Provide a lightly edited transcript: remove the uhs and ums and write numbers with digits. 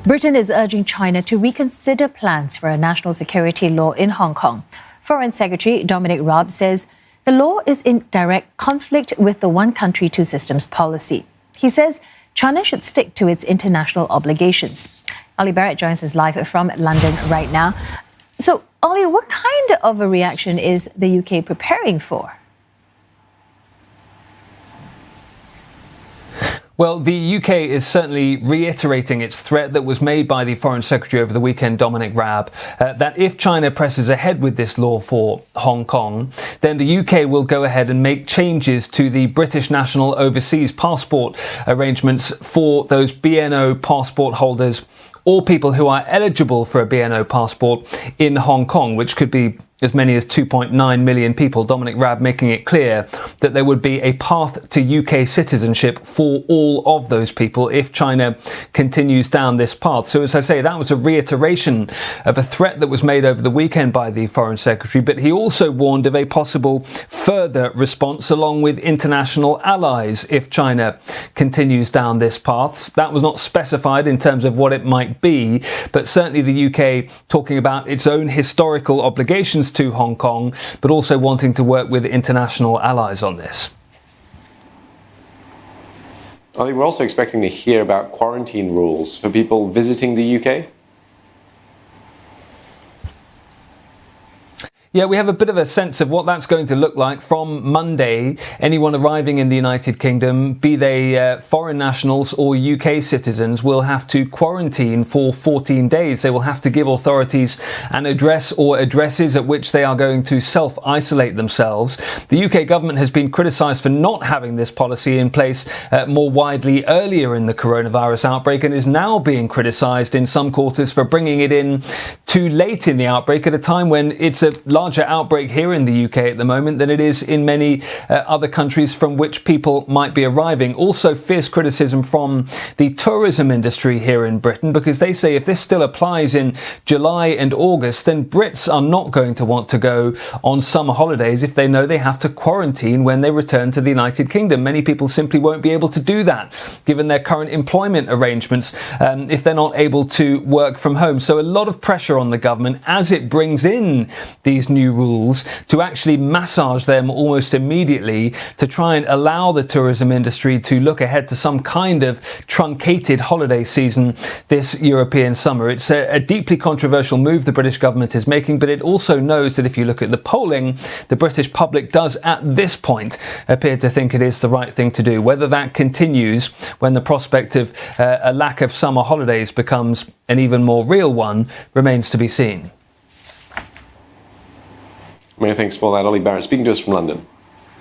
Britain is urging China to reconsider plans for a national security law in Hong Kong. Foreign Secretary Dominic Raab says the law is in direct conflict with the one country, two systems policy. He says China should stick to its international obligations. Ollie Barrett joins us live from London right now. So, Ollie, what kind of a reaction is the UK preparing for? Well, the UK is certainly reiterating its threat that was made by the Foreign Secretary over the weekend, Dominic Raab, that if China presses ahead with this law for Hong Kong, then the UK will go ahead and make changes to the British national overseas passport arrangements for those BNO passport holders or people who are eligible for a BNO passport in Hong Kong, which could be as many as 2.9 million people. Dominic Raab making it clear that there would be a path to UK citizenship for all of those people if China continues down this path. So, as I say, that was a reiteration of a threat that was made over the weekend by the Foreign Secretary, but he also warned of a possible further response along with international allies if China continues down this path. That was not specified in terms of what it might be, but certainly the UK talking about its own historical obligations to Hong Kong, but also wanting to work with international allies on this. Ollie, we're also expecting to hear about quarantine rules for people visiting the UK. Yeah, we have a bit of a sense of what that's going to look like from Monday. Anyone arriving in the United Kingdom, be they foreign nationals or UK citizens, will have to quarantine for 14 days. They will have to give authorities an address or addresses at which they are going to self-isolate themselves. The UK government has been criticised for not having this policy in place more widely earlier in the coronavirus outbreak, and is now being criticised in some quarters for bringing it in too late in the outbreak at a time when it's a larger outbreak here in the UK at the moment than it is in many other countries from which people might be arriving. Also fierce criticism from the tourism industry here in Britain, because they say if this still applies in July and August, then Brits are not going to want to go on summer holidays if they know they have to quarantine when they return to the United Kingdom. Many people simply won't be able to do that given their current employment arrangements if they're not able to work from home. So a lot of pressure on the government as it brings in these new rules to actually massage them almost immediately to try and allow the tourism industry to look ahead to some kind of truncated holiday season this European summer. It's a deeply controversial move the British government is making, but it also knows that if you look at the polling, the British public does at this point appear to think it is the right thing to do. Whether that continues when the prospect of a lack of summer holidays becomes an even more real one remains to be seen. Many thanks for that, Ollie Barrett, speaking to us from London.